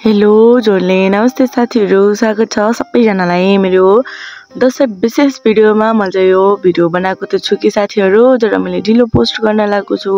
Hello जोडले नमस्ते साथीहरु, स्वागत छ सबैजनालाई मेरो दशैं विशेष भिडियोमा। म चाहिँ यो भिडियो बनाएको त छु कि साथीहरु, तर मैले ढिलो पोस्ट गर्न लागेको छु।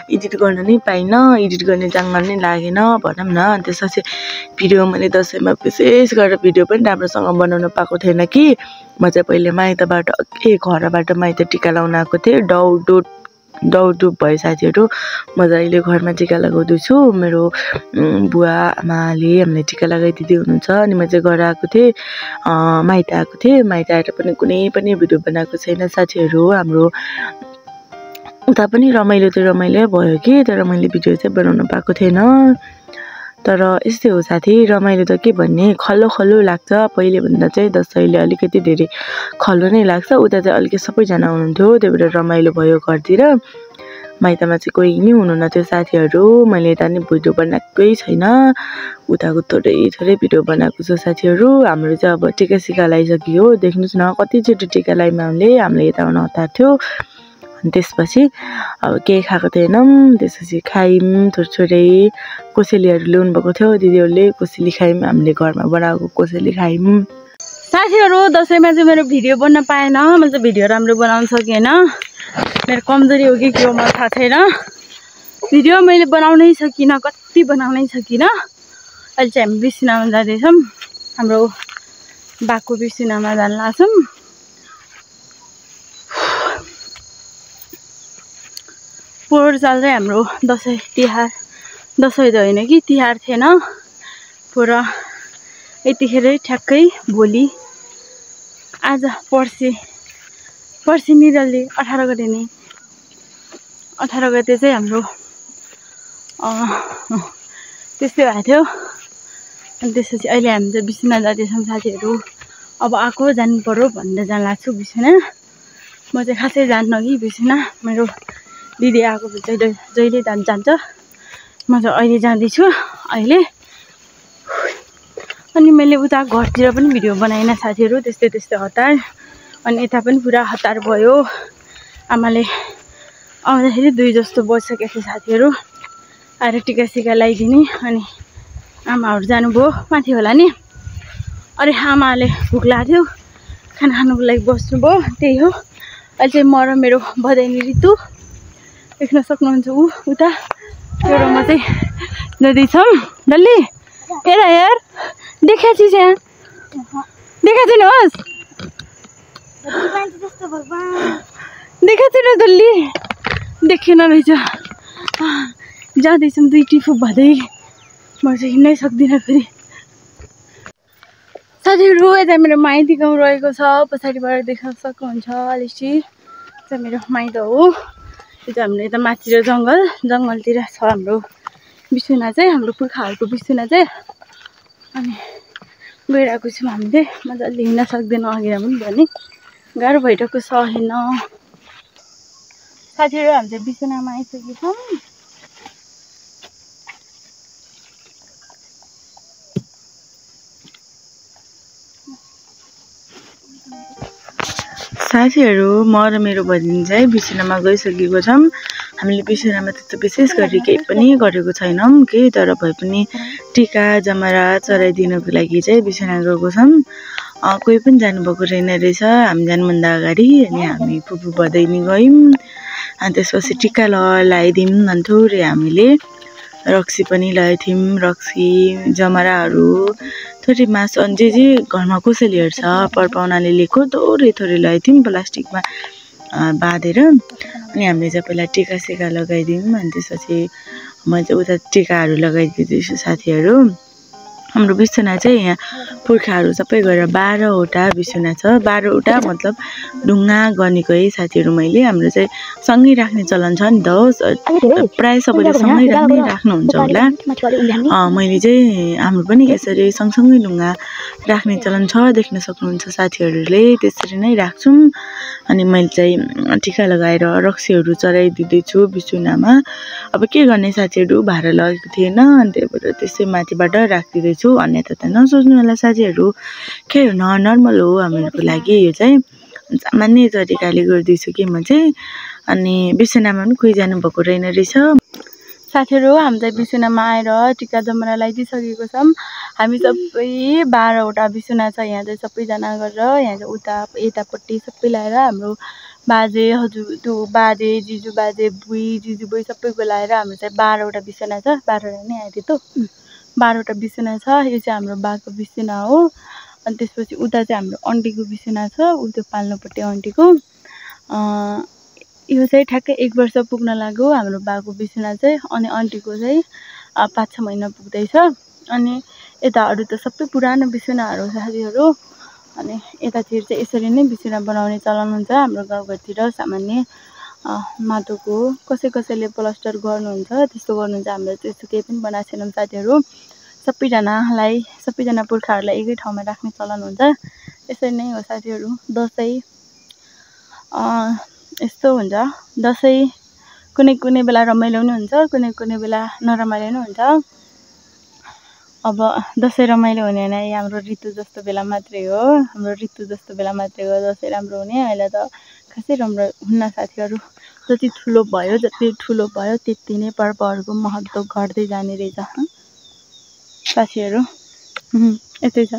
एडिट गर्न नै पाइन, एडिट गर्ने जाँगर नै लागेन भनौं न। त्यसपछि भिडियो मैले दशैंमा विशेष गरेर भिडियो पनि राम्रोसँग बनाउन पाएको थिएन कि। म चाहिँ पहिले माइतबाट घरबाट माइत टिका लाउन आएको थिएँ। दौडुप भयो साथीहरु। म चाहिँ अहिले घरमा टिका लगाउँदै छु। मेरो बुवा आमाले हामीलाई टिका लगाइदिँदै हुनुहुन्छ। अनि म चाहिँ घर आएको थिएँ, माइत आएको थिएँ। माइत आएर पनि कुनै पनि भिडियो बनाएको छैन साथीहरु। हाम्रो उता पनि रमाइलो त रमाइलो भयो कि, तर मैले भिडियो चाहिँ बनाउन पाएको थिएन। तर यस्तै हो साथी, रमाइलो त के भन्ने, खल्लो लाग्छ। पहिले भन्दा चाहिँ दशैंले अलिकति धेरै खल्लो नै लाग्छ। उता चाहिँ अलिकति सबैजना हुनुहुन्थ्यो, त्यही भएर रमाइलो भयो घरतिर। माइतमा चाहिँ कोही नि हुनुहुन्न थियो साथीहरु। मैले यता नि भिडियो बनाएकै छैन, उताको थोरै भिडियो बनाएको छु साथीहरु। हाम्रो चाहिँ अब टिका सिका लगाइसक्यो, देख्नुस् न कतिचोटि टिका लगाइमा हामीले यता आउन हतार थियो। अनि त्यसपछि अब केही खाएको थिएनौं। त्यसपछि खायौं थोरै कोसेलीहरु ल्याउनु भएको थियो दिदीहरुले, कोसेली खायौं। हामीले घरमा बनाएको कोसेली खायौं साथीहरु। दशैंमा चाहिँ मेरो भिडियो बन्न पाएन, मैले चाहिँ भिडियो राम्रो बनाउन सकेन। मेरो कमजोरी हो कि के हो मलाई थाहा छैन। भिडियो मैले बनाउनै सकिन, कति बनाउनै सकिन। अहिले चाहिँ हामी बिसिनामा जाँदैछौँ, हाम्रो बाको बिसिनामा जान लाग्छौँ। पोहोर साल चाहिँ हाम्रो दशैं त होइन कि तिहार थिएन। पोहोर यतिखेरै ठ्याक्कै भोलि आज पर्सि निरलले 18 गते नै 18 गते चाहिँ हाम्रो त्यस्तै भएको थियो। अनि त्यसपछि अहिले हामी चाहिँ बिसिना जाँदैछौँ साथीहरु। अब आएको जानु पर्यो भनेर जान लाग्छु बिसिना। म चाहिँ खासै जान्न कि बिसिना, मेरो दिदी आएको चाहिँ जहिले जान्छ। म चाहिँ अहिले जाँदैछु अहिले। अनि मैले उता घरतिर पनि भिडियो बनाइन साथीहरु, त्यस्तै हतार। अनि यता पनि पुरा हतार भयो। आमाले आउँदाखेरि 2 जस्तो बजिसकेको थियो साथीहरु। आएर टिका सिका लगाइदिने। अनि आमाहरु जानुभयो माथि होला नि। अरे आमाले भोक लाग्यो, खाना खानुको लागि बस्नुभयो। त्यही हो। अहिले चाहिँ म र मेरो बधाइनी ऋतु देख्न सक्नुहुन्छ उता र म चाहिँ जाँदैछौँ। डल्ली हेर देखा छु यहाँ, देखा छुनुहोस्, देखा छु डल्ली, देखेन रहेछ। जाँदैछौँ 2 टिफु भदै। म चाहिँ हिँड्नै सक्दिनँ फेरि साथीहरु। यता मेरो माइती गाउँ रहेको छ, पछाडिबाट देख्न सक्नुहुन्छ। अलिसी चाहिँ मेरो माइत हो। यो चाहिँ हाम्रो यता माथितिर जङ्गलतिर छ हाम्रो बिसुना चाहिँ, हाम्रो पुर्खाहरूको बिसुना चाहिँ। अनि गइरहेको छौँ हामीले। मजाले हिँड्न सक्दैनौँ, अघि पनि भने गाह्रो भइरहेको छ हिँड्न साथीहरु। हामी चाहिँ बिसुनामा आइसकेको छौँ। साथीहरु, म र मेरो बहिनी चाहिँ बिसिनामा गइसकेको छौँ। हामीले बिसिनामा त्यस्तो विशेष गरी केही पनि गरेको छैनौं कि, तर भए पनि टिका जमरा चढाइदिनको लागि चाहिँ बिसिना गएको छौँ। कोही पनि जानुभएको छैन रहेछ हामी जानुभन्दा अगाडि। अनि हामी फुपू बधाइनी गयौँ। अनि त्यसपछि टिका लगाइदिउँ भन्थ्यो रे हामीले। रक्सी पनि लगाइथियौँ, रक्सी जमराहरू थोरै मासु अनि जे घरमा कोसेलीहरु छ परपाउनाले लिएको थोरै लगाइथियौँ प्लास्टिकमा बाँधेर। अनि हामीले चाहिँ पहिला टिका सिका लगाइदियौँ। अनि त्यसपछि म चाहिँ उता टिकाहरू लगाइदिँदैछु साथीहरु। हाम्रो बिसुना चाहिँ यहाँ पुर्खाहरू सबै गरेर 12 वटा बिसुना छ। 12 वटा मतलब ढुङ्गा गनेको है साथीहरु। मैले हाम्रो चाहिँ सँगै राख्ने चलन छ नि त, प्राय सबैले सँगै राख्नुहुन्छ होला। मैले चाहिँ हाम्रो पनि यसरी सँगसँगै ढुङ्गा राख्ने चलन छ, देख्न सक्नुहुन्छ साथीहरुले। त्यसरी नै राख्छौँ। अनि मैले चाहिँ टिका लगाएर रक्सीहरू चढाइदिँदैछु बिसुनामा। अब के गर्ने साथीहरु, भाडा लगेको थिएन, अनि त्यही भएर त्यसै माथिबाट राखिदिँदैछु। अन्यथा त नसोच्नु होला साथीहरु, के हो नर्मल हो हामीहरूको लागि। यो चाहिँ सामान्य तरिकाले गर्दैछु कि म चाहिँ। अनि बिसुनामा पनि कोही जानुभएको रहेन रहेछ साथीहरु हामी चाहिँ बिसुनामा आएर टिका जमरा लगाइदिसकेको छौं। हामी सबै 12 वटा बिसुना छ यहाँ चाहिँ सबैजना गरेर यहाँ चाहिँ उता यतापट्टि सबै लाएर हाम्रो बाजे हजुर त्यो बाजे जिजु बाजे बुई जिजु बुई सबैको लाएर हाम्रो चाहिँ 12 वटा बिसुना छ। 12 वटा नै आयो त 12 वटा बिसुना छ। यो चाहिँ हाम्रो बाको बिसुना हो। अनि त्यसपछि उता चाहिँ हाम्रो आन्टीको बिसुना छ। उ त्यो पाल्नुपट्टि आन्टीको यो चाहिँ ठ्याक्कै 1 वर्ष पुग्न लाग्यो हाम्रो बाको बिसुना चाहिँ। अनि आन्टीको चाहिँ 5-6 महिना पुग्दैछ। अनि यताहरु त सबै पुरानो बिसुनाहरु साथीहरु। अनि यतातिर चाहिँ यसरी नै बिसुना बनाउने चलन हुन्छ हाम्रो गाउँघरतिर। सामान्य माटोको कसैले प्लास्टर गर्नुहुन्छ त्यस्तो गर्नुहुन्छ। हाम्रो त्यस्तो केही पनि बनाएको छैनौं साथीहरु। सबैजना पुर्खाहरुलाई एकै ठाउँमा राख्ने चलन हुन्छ। यसरी नै हो साथीहरु। दशैं यस्तो हुन्छ। दशैं कुनै बेला रमाइलो पनि हुन्छ, कुनै बेला नरमाइलो पनि हुन्छ। अब दशैं रमाइलो हुने नै हाम्रो ऋतु जस्तो बेला मात्रै हो। दशैं राम्रो हुने। अहिले त खासै राम्रो हुन्न साथीहरु। जति ठुलो भयो त्यति नै पर्वहरुको महत्व घट्दै जाने रहेछ साथीहरु। यतै छ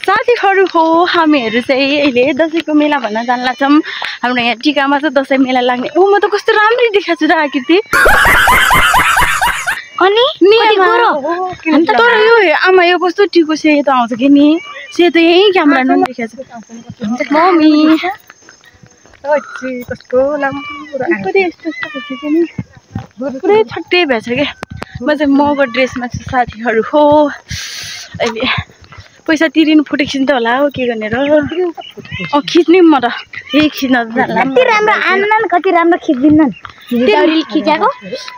साथीहरु हो। हामीहरु चाहिँ अहिले दशैंको मेला भन्न जान लाग्छौं। हाम्रो यहाँ टिकामा चाहिँ दशैं मेला लाग्ने। ओ म त कस्तो राम्ररी देखाएको छु त आकृति। अनि तर यो आमा यो कस्तो टिको सेतो आउँछ कि नि। सेतो यही क्यामेरामा देखाएको छु। मम्मी कस्तो राम्रो यस्तो छ कि नि। पुरै छट्टै भएछ के। म चाहिँ मगो ड्रेसमा छु साथीहरु हो। अहिले पैसा तिरिनु फुटेक्सिन त होला हो के गर्ने र। खिच्ने म त यही खिच्न कति राम्रो आनन कति राम्रो खिच्दिनन् तेरी खिचेको।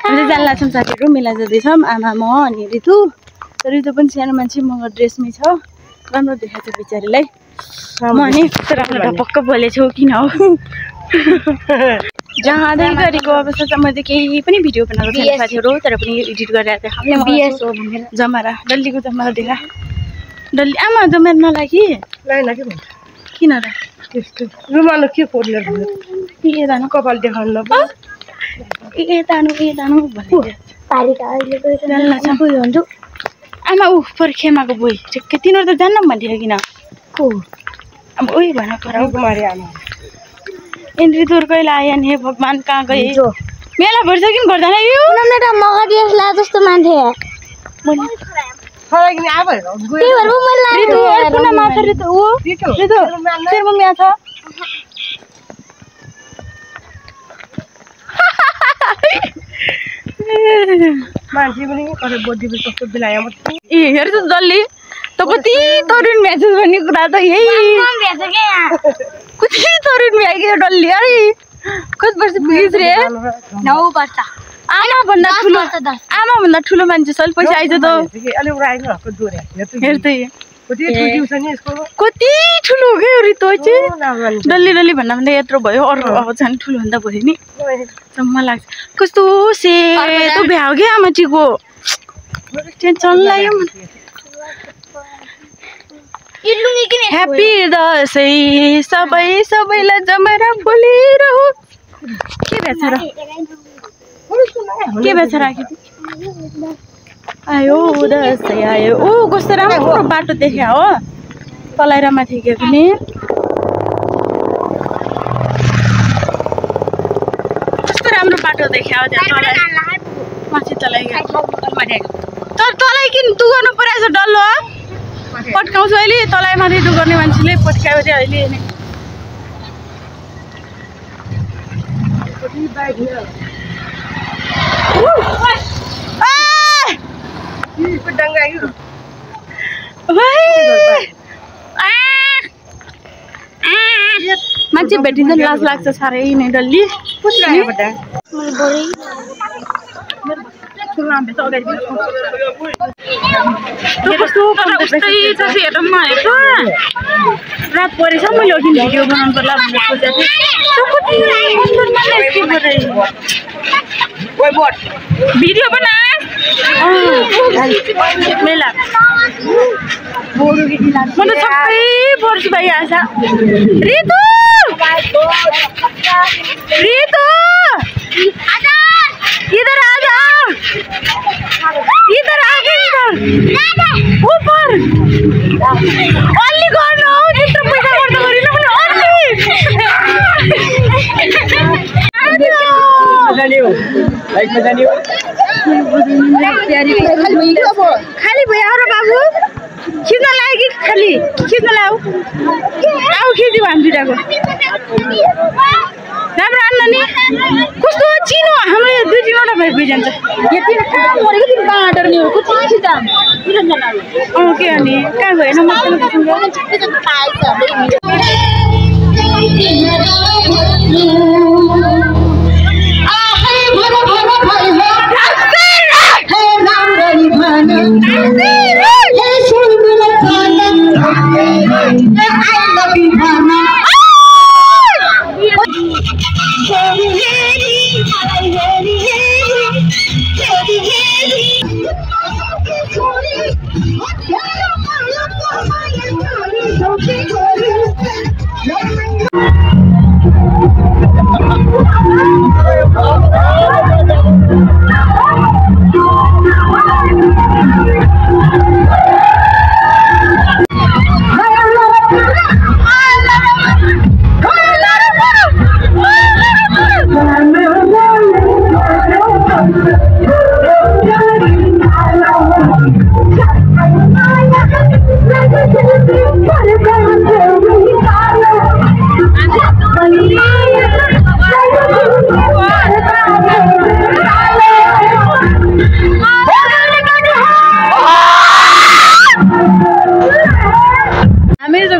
हामी जान लाग्छौं साथीहरु। मेला जाँदैछौं आमा म अनि ऋतु पनि सानो मान्छे मगो ड्रेसमै छ। राम्रो देखाएको छ बिचारीलाई। म नि कस्तो राम्रो ढपक्क बोलेछु किन हो। जाँदै गरेको अवस्था चाहिँ मैले केही पनि भिडियो बनाएको छैन साथीहरु। तर पनि एडिट गरेर देखाउने बिएस हो भनेर जमरा डल्लीको जमरा देखा। डल्ली आमा जमरा नलागी किन र त्यस्तो रुमालो के कोर्ने दानु कपाल देखाउनु न दानु भन्ने पारिका अहिले गइरहन्छ आमा उ खेमाको बोई ठिक्कै तिनीहरु त जान्न भन्थ्यो किन को अब ओइ भन पराउ कुमारी आमा इन्द्री दूर कहिले आएन हे भगवान कहाँ गए। मेला भर्छ कि गर्दैन यो उनीहरु मगा ड्रेस ला जस्तो मान्छे फरक नि आबो त्यही भएर म लाग्यो कुना माछा रे त ओ रे त तेरो मम्मी आछ मान्छे पनि कतै बड्डी पनि कस्तो बिलायो म ए हेर त जल्ली त कति तरुण म्यासेज भन्ने कुरा त यही भेट्छ के यहाँ कति तरुण भ्याइयो डल्ली अरे कति वर्ष पुगिस रे 9 वर्ष आमा भन्दा ठुलो मान्छे सल पैसा आइज त अलि उराइनु हको जोरे हेर त कति ठुलो छ नि यसको कति ठुलो हो के रितो चाहिँ डल्ली भन्दा यत्रो भयो। अरु अब झन् ठुलो भन्दा भयो नि सम्म लाग्छ। कस्तो सेतो भ्याउ के आमाटीको टेन्सन लाग्यो ह्याप्पी दशैं सबैलाई जमरा बोलिरहु के भएछ र आयो दशैं आयो। ओ कस्तो राम्रो बाटो देख्या हो तलाई र माथि के पनि कस्तो राम्रो बाटो देख्या हो त्यहाँ तलाई माथि तलाई तर तलाई किन तु गर्नु परेछ डल्लो पट्काउँछु अहिले तलाई माथि दु गर्ने मान्छेले पट्कायो रे अहिले मान्छे भेटिँदैन लाज लाग्छ साह्रै नै डल्ली रात परेछ मैले अघि भिडियो बनाउनु पर्ला भनेर सोचेको थिएँ। भिडियो बना मेला म त सबै पर्छु भाइ आज रितु इधर आ जाओ ऊपर अलि गर्नु हौ त्यस्तो पैसा खर्च गरिन पनि खाली भयो र बाबु खिच्न लाग्यो कि खाली खिच्न लाग्यो आऊ खिच्यो हामी दुइटाको राम्रो आन्न नि कस्तो चिनो हाम्रो यो 2-3 वटा भइजान्छ यति कहाँ मरेको तिमी कहाँ डर्ने हो कुछ खिचा के अनि कहाँ गएन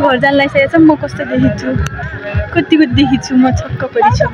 घर जान लागिसकेको छ म कस्तो देखिन्छु कतिको देखिन्छु म छक्क परिछु